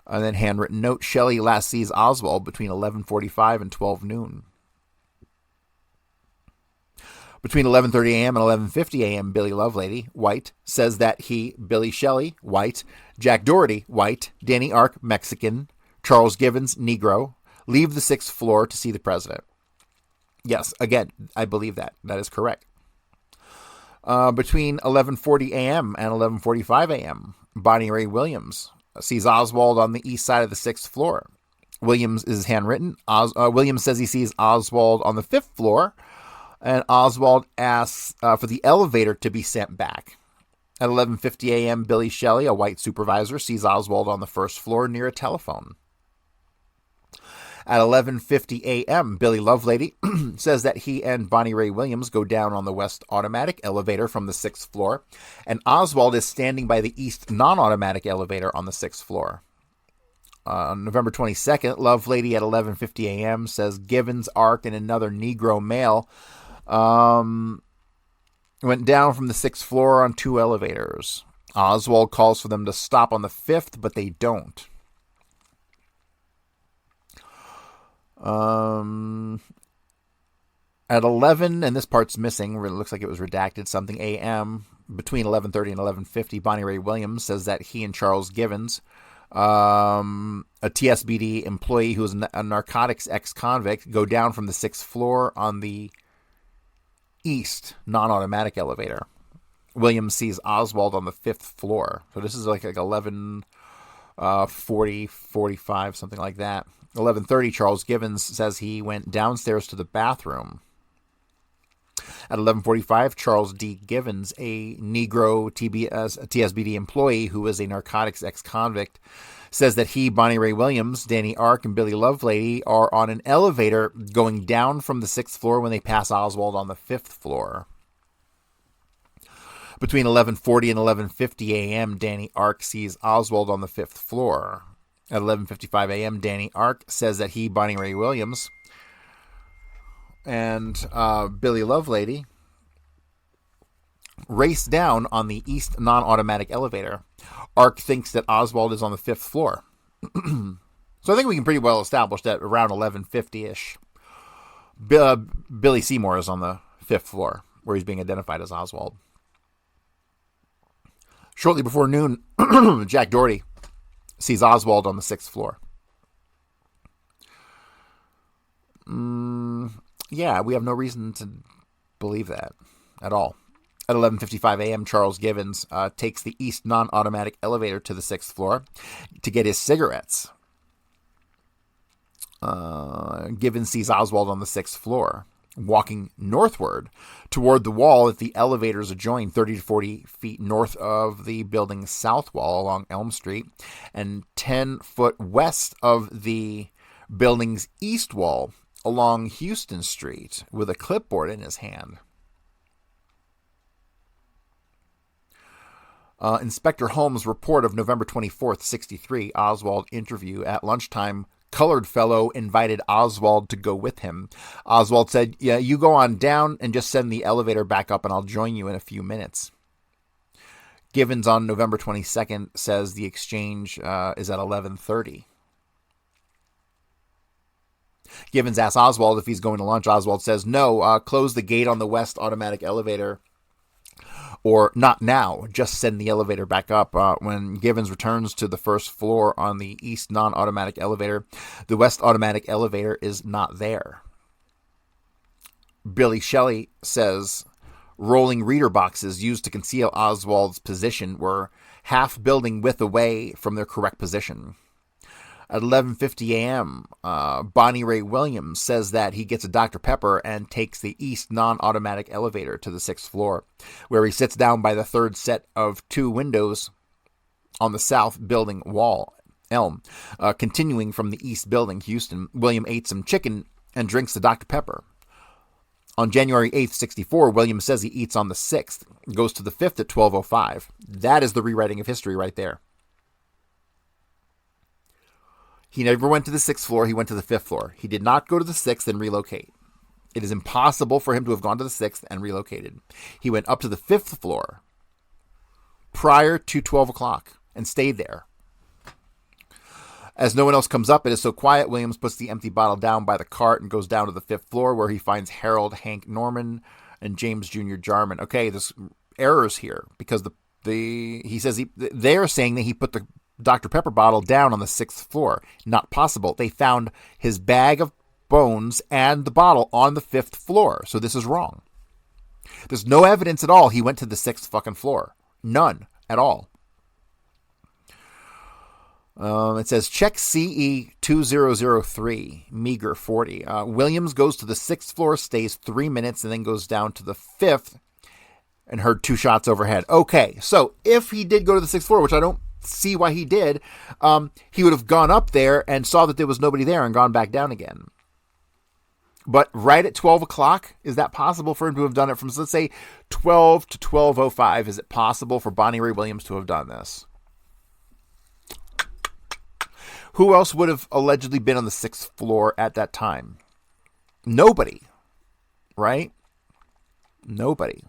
And then handwritten note, Shelley last sees Oswald between 11:45 and 12 noon. Between 11:30 a.m. and 11:50 a.m., Billy Lovelady, white, says that he, Billy Shelley, white, Jack Doherty, white, Danny Ark, Mexican, Charles Givens, Negro, leave the 6th floor to see the president. Yes, again, I believe that. That is correct. Between 11:40 a.m. and 11:45 a.m., Bonnie Ray Williams sees Oswald on the east side of the 6th floor. Williams is handwritten. Williams says he sees Oswald on the 5th floor, and Oswald asks for the elevator to be sent back. At 11:50 a.m., Billy Shelley, a white supervisor, sees Oswald on the 1st floor near a telephone. At 11:50 a.m., Billy Lovelady says that he and Bonnie Ray Williams go down on the west automatic elevator from the 6th floor, and Oswald is standing by the east non-automatic elevator on the 6th floor. On November 22nd, Lovelady at 11:50 a.m. says Givens, Ark, and another Negro male went down from the 6th floor on 2 elevators. Oswald calls for them to stop on the 5th, but they don't. At 11, and this part's missing, it looks like it was redacted, something a.m., between 11:30 and 11:50, Bonnie Ray Williams says that he and Charles Givens, a TSBD employee who is a narcotics ex-convict, go down from the 6th floor on the east non-automatic elevator. Williams sees Oswald on the 5th floor. So this is like 11:40, 45, something like that. 11:30, Charles Givens says he went downstairs to the bathroom. At 11:45, Charles D. Givens, a Negro TSBD employee who is a narcotics ex-convict, says that he, Bonnie Ray Williams, Danny Ark, and Billy Lovelady are on an elevator going down from the 6th floor when they pass Oswald on the 5th floor. Between 11:40 and 11:50 a.m., Danny Ark sees Oswald on the 5th floor. At 11:55 a.m., Danny Ark says that he, Bonnie Ray Williams, and Billy Lovelady race down on the east non-automatic elevator. Ark thinks that Oswald is on the 5th floor. So I think we can pretty well establish that around 11:50-ish, Billy Seymour is on the 5th floor, where he's being identified as Oswald. Shortly before noon, Jack Doherty sees Oswald on the 6th floor. Yeah, we have no reason to believe that at all. At 11:55 a.m., Charles Givens takes the east non-automatic elevator to the 6th floor to get his cigarettes. Givens sees Oswald on the 6th floor, walking northward toward the wall that the elevators adjoin, 30 to 40 feet north of the building's south wall along Elm Street, and 10 foot west of the building's east wall along Houston Street, with a clipboard in his hand. Inspector Holmes' report of November 24th, 63, Oswald interview at lunchtime. Colored fellow invited Oswald to go with him. Oswald said, yeah, you go on down and just send the elevator back up and I'll join you in a few minutes. Givens on November 22nd says the exchange is at 11:30. Givens asks Oswald if he's going to lunch. Oswald says, no, close the gate on the west automatic elevator. Or not now, just send the elevator back up. When Givens returns to the 1st floor on the east non-automatic elevator, the west automatic elevator is not there. Billy Shelley says rolling reader boxes used to conceal Oswald's position were half building width away from their correct position. At 11:50 a.m., Bonnie Ray Williams says that he gets a Dr. Pepper and takes the east non-automatic elevator to the 6th floor, where he sits down by the 3rd set of 2 windows on the south building wall, Elm. Continuing from the east building, Houston, William ate some chicken and drinks the Dr. Pepper. On January 8th, 64, Williams says he eats on the 6th, goes to the 5th at 12:05. That is the rewriting of history right there. He never went to the 6th floor. He went to the 5th floor. He did not go to the 6th and relocate. It is impossible for him to have gone to the 6th and relocated. He went up to the 5th floor prior to 12 o'clock and stayed there. As no one else comes up, it is so quiet, Williams puts the empty bottle down by the cart and goes down to the 5th floor, where he finds Harold Hank Norman and James Jr. Jarman. Okay, there's errors here because he says they're saying that he put the Dr. Pepper bottle down on the 6th floor. Not possible. They found his bag of bones and the bottle on the 5th floor. So this is wrong. There's no evidence at all he went to the 6th fucking floor. None at all. It says check CE 2003, meager 40. Williams goes to the 6th floor, stays 3 minutes, and then goes down to the 5th and heard 2 shots overhead. Okay, so if he did go to the 6th floor, which I don't see why he did, he would have gone up there and saw that there was nobody there and gone back down again. But right at 12 o'clock, is that possible for him to have done it from, let's say, 12 to 12:05? Is it possible for Bonnie Ray Williams to have done this? Who else would have allegedly been on the 6th floor at that time? Nobody, right? Nobody.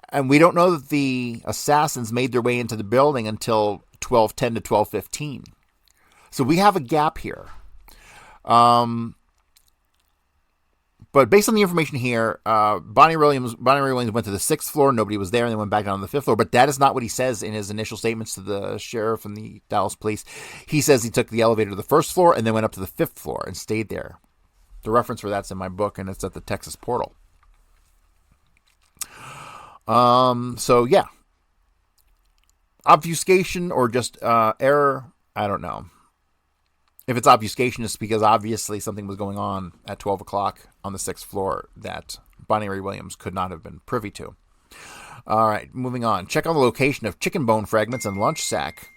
And we don't know that the assassins made their way into the building until 12:10 to 12:15. So we have a gap here. But based on the information here, Bonnie Ray Williams went to the 6th floor. Nobody was there, and they went back down to the 5th floor. But that is not what he says in his initial statements to the sheriff and the Dallas police. He says he took the elevator to the 1st floor and then went up to the 5th floor and stayed there. The reference for that's in my book, and it's at the Texas Portal. So yeah, obfuscation or just error, I don't know. If it's obfuscation, it's because obviously something was going on at 12 o'clock on the 6th floor that Bonnie Ray Williams could not have been privy to. All right, moving on. Check on the location of chicken bone fragments and lunch sack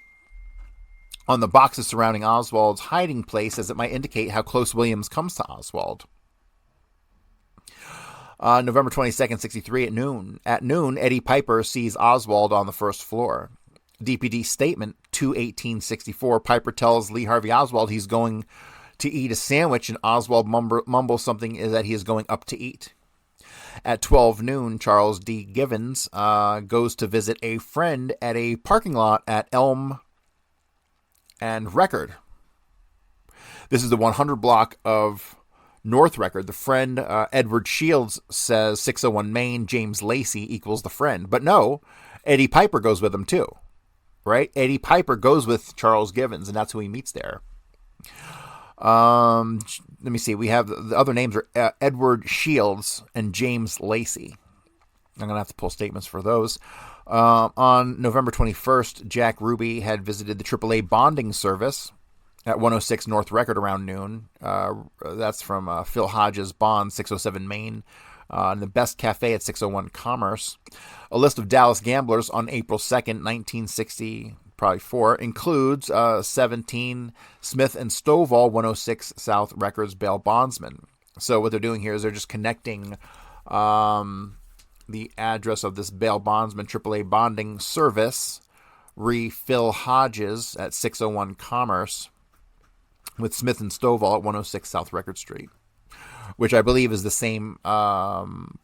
on the boxes surrounding Oswald's hiding place, as it might indicate how close Williams comes to Oswald. November 22nd, 63 at noon. At noon, Eddie Piper sees Oswald on the 1st floor. DPD statement 2/18/64. Piper tells Lee Harvey Oswald he's going to eat a sandwich, and Oswald mumbles something is that he is going up to eat. At 12 noon, Charles D. Givens goes to visit a friend at a parking lot at Elm and Record. This is the 100 block of North Record. The friend, Edward Shields, says 601 Main, James Lacey equals the friend. But no, Eddie Piper goes with him too, right? Eddie Piper goes with Charles Givens, and that's who he meets there. Let me see. We have the other names are Edward Shields and James Lacey. I'm going to have to pull statements for those. On November 21st, Jack Ruby had visited the AAA bonding service at 106 North Record around noon. That's from Phil Hodges Bond, 607 Main, and the Best Cafe at 601 Commerce. A list of Dallas gamblers on April 2nd, 1960, probably 4, includes 17 Smith and Stovall, 106 South Records bail bondsman. So what they're doing here is they're just connecting the address of this bail bondsman AAA bonding service, Phil Hodges at 601 Commerce, with Smith and Stovall at 106 South Record Street, which I believe is the same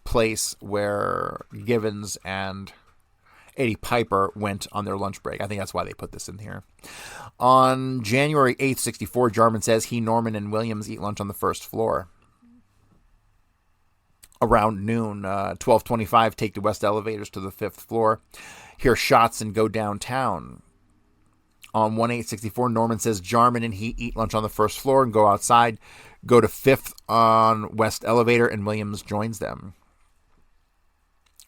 place where Givens and Eddie Piper went on their lunch break. I think that's why they put this in here. On January 8th, 64, Jarman says he, Norman, and Williams eat lunch on the first floor. Around noon, 12:25, take the west elevators to the 5th floor. Hear shots and go downtown. On 1/8/64, Norman says Jarman and he eat lunch on the first floor and go outside, go to 5th on west elevator, and Williams joins them.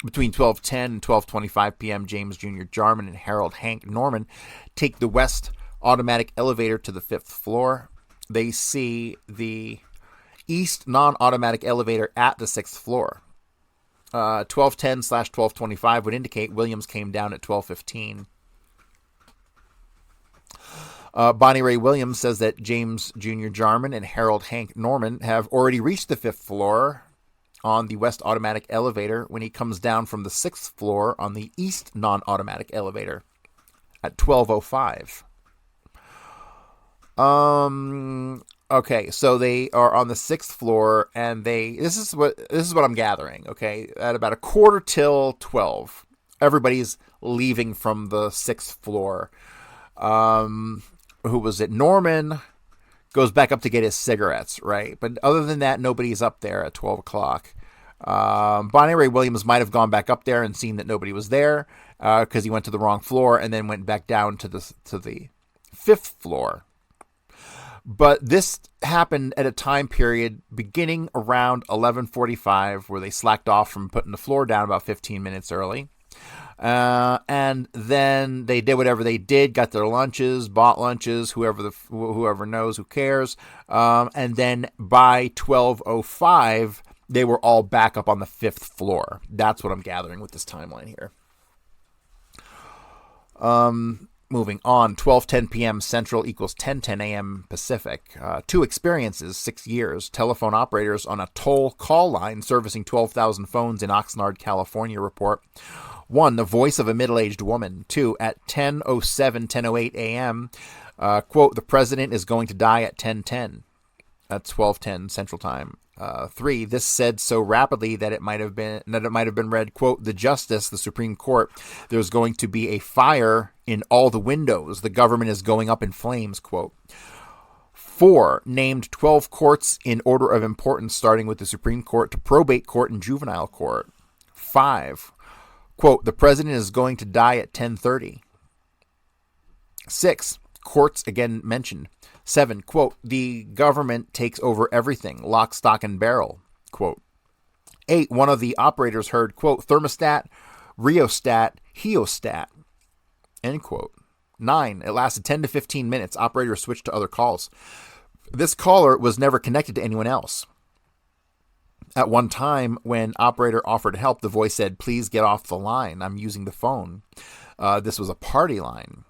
Between 12:10 and 12:25 p.m., James Jr. Jarman and Harold Hank Norman take the west automatic elevator to the 5th floor. They see the east non-automatic elevator at the 6th floor. 12:10/12:25 would indicate Williams came down at 12:15. Bonnie Ray Williams says that James Jr. Jarman and Harold Hank Norman have already reached the 5th floor on the west automatic elevator when he comes down from the 6th floor on the east non-automatic elevator at 12:05. Okay, so they are on the 6th floor, and this is what I'm gathering. Okay, at about 11:45, everybody's leaving from the 6th floor. Who was it? Norman goes back up to get his cigarettes, right? But other than that, nobody's up there at 12 o'clock. Bonnie Ray Williams might have gone back up there and seen that nobody was there because he went to the wrong floor and then went back down to the 5th floor. But this happened at a time period beginning around 11:45 where they slacked off from putting the floor down about 15 minutes early. And then they did whatever they did, got their lunches, bought lunches, whoever knows, who cares. And then by 12:05, they were all back up on the 5th floor. That's what I'm gathering with this timeline here. Moving on, 12:10 p.m. Central equals 10:10 a.m. Pacific. 2 experiences, 6 years. Telephone operators on a toll call line servicing 12,000 phones in Oxnard, California report. 1, the voice of a middle-aged woman. 2, at 10:07, 10:08 a.m., quote, the president is going to die at 10:10. That's 12:10 Central Time. 3, this said so rapidly that it might have been read, quote, the Supreme Court, there's going to be a fire in all the windows. The government is going up in flames, quote. 4, named 12 courts in order of importance, starting with the Supreme Court to probate court and juvenile court. 5, quote, the president is going to die at 10:30. 6, courts again mentioned. 7, quote, the government takes over everything, lock, stock, and barrel, quote. 8, one of the operators heard, quote, thermostat, rheostat, heostat, end quote. 9, it lasted 10 to 15 minutes. Operators switched to other calls. This caller was never connected to anyone else. At one time, when operator offered help, the voice said, please get off the line. I'm using the phone. This was a party line.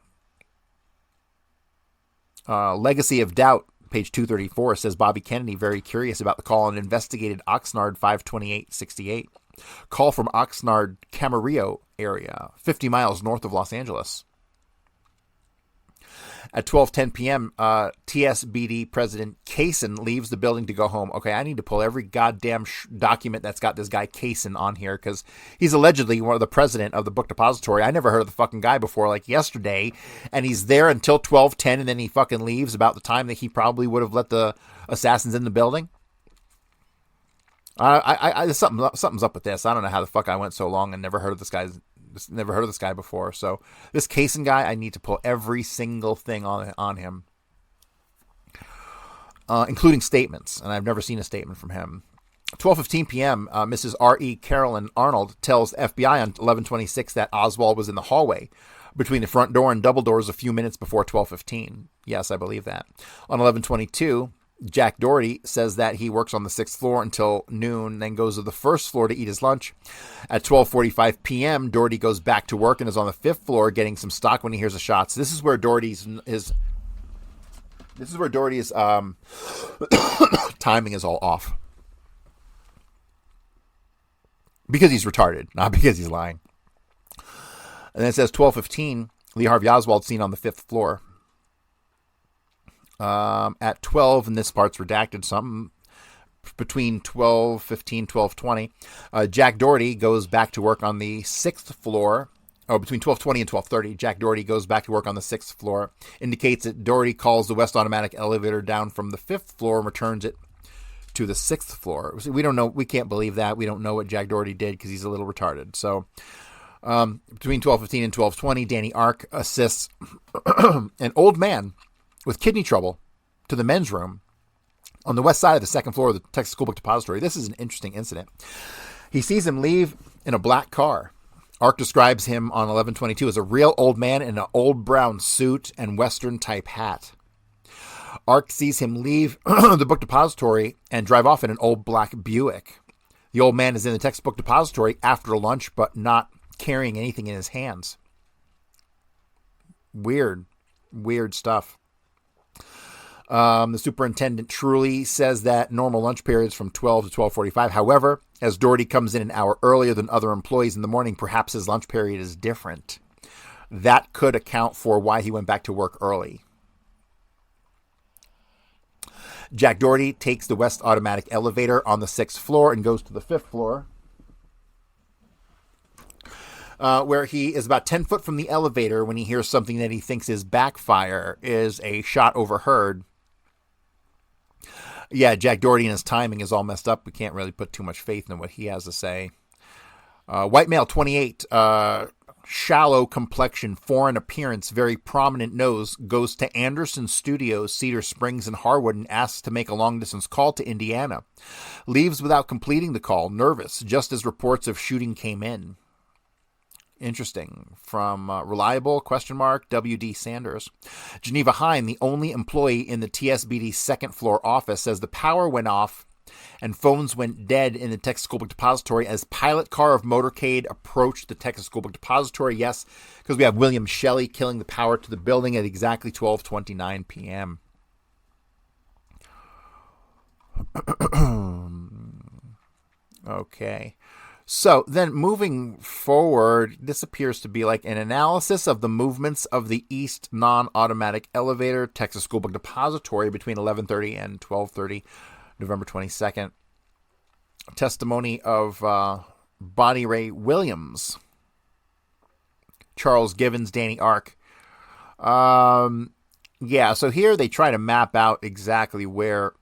Legacy of Doubt, page 234, says Bobby Kennedy, very curious about the call and investigated Oxnard 52868. Call from Oxnard, Camarillo area, 50 miles north of Los Angeles. At 12:10 p.m., TSBD President Kaysen leaves the building to go home. Okay, I need to pull every goddamn document that's got this guy Kaysen on here, because he's allegedly one of the president of the book depository. I never heard of the fucking guy before, like yesterday, and he's there until 12:10, and then he fucking leaves about the time that he probably would have let the assassins in the building. Something's up with this. I don't know how the fuck I went so long and never heard of this guy before. So this Kaysen guy, I need to pull every single thing on him, including statements, and I've never seen a statement from him. 12:15 p.m., Mrs. R.E. Carolyn Arnold tells FBI on 11/26 that Oswald was in the hallway between the front door and double doors a few minutes before 12:15. Yes, I believe that. On 11/22, Jack Doherty says that he works on the 6th floor until noon, then goes to the 1st floor to eat his lunch. At 12:45 p.m., Doherty goes back to work and is on the 5th floor getting some stock when he hears the shots. This is where Doherty's timing is all off. Because he's retarded, not because he's lying. And then it says 12:15, Lee Harvey Oswald seen on the 5th floor. At 12, and this part's redacted, something between 12:15, 12:20, Jack Doherty goes back to work on the 6th floor. Oh, between 12:20 and 12:30, Jack Doherty goes back to work on the 6th floor. Indicates that Doherty calls the West automatic elevator down from the 5th floor and returns it to the 6th floor. We don't know. We can't believe that. We don't know what Jack Doherty did because he's a little retarded. So between 12:15 and 12:20, Danny Ark assists an old man with kidney trouble to the men's room on the west side of the 2nd floor of the Texas School Book Depository. This is an interesting incident. He sees him leave in a black car. Ark describes him on 11/22 as a real old man in an old brown suit and Western type hat. Ark sees him leave the book depository and drive off in an old black Buick. The old man is in the textbook depository after lunch, but not carrying anything in his hands. Weird stuff. The superintendent truly says that normal lunch periods from 12 to 12:45. However, as Doherty comes in an hour earlier than other employees in the morning, perhaps his lunch period is different. That could account for why he went back to work early. Jack Doherty takes the West automatic elevator on the 6th floor and goes to the 5th floor, where he is about 10 foot from the elevator when he hears something that he thinks is backfire, is a shot overheard. Yeah, Jack Doherty and his timing is all messed up. We can't really put too much faith in what he has to say. White male, 28, shallow complexion, foreign appearance, very prominent nose, goes to Anderson Studios, Cedar Springs and Harwood, and asks to make a long-distance call to Indiana. Leaves without completing the call, nervous, just as reports of shooting came in. Interesting. From Reliable, W.D. Sanders. Geneva Hine, the only employee in the TSBD 2nd floor office, says the power went off and phones went dead in the Texas School Book Depository as pilot car of motorcade approached the Texas School Book Depository. Yes, because we have William Shelley killing the power to the building at exactly 12:29 p.m. Okay. So then moving forward, this appears to be like an analysis of the movements of the East non-automatic elevator, Texas School Book Depository between 11:30 and 12:30, November 22nd. Testimony of Bonnie Ray Williams, Charles Givens, Danny Ark. Yeah, so here they try to map out exactly where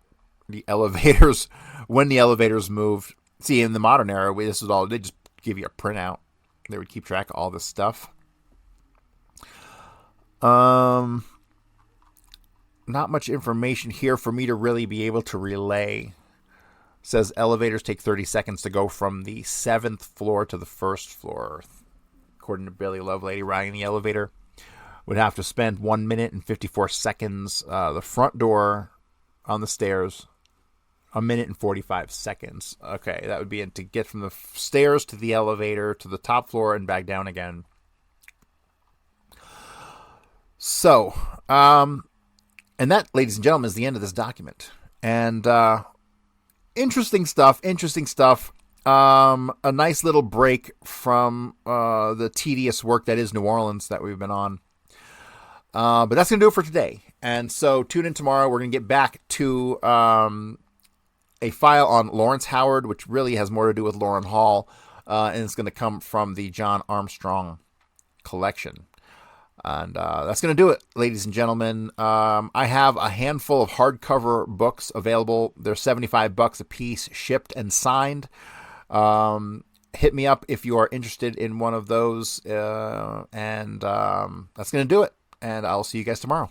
the elevators, when the elevators moved. See, in the modern era, this is all, they just give you a printout. They would keep track of all this stuff. Not much information here for me to really be able to relay. It says elevators take 30 seconds to go from the 7th floor to the 1st floor. According to Billy Lovelady, riding the elevator would have to spend 1 minute and 54 seconds. The front door on the stairs, 1 minute and 45 seconds. Okay, that would be to get from the stairs to the elevator to the top floor and back down again. So, and that, ladies and gentlemen, is the end of this document. And interesting stuff. A nice little break from the tedious work that is New Orleans that we've been on. But that's going to do it for today. And so tune in tomorrow. We're going to get back to a file on Lawrence Howard, which really has more to do with Lauren Hall. And it's going to come from the John Armstrong collection. And that's going to do it, ladies and gentlemen. I have a handful of hardcover books available. They're $75 a piece, shipped and signed. Hit me up if you are interested in one of those. And that's going to do it. And I'll see you guys tomorrow.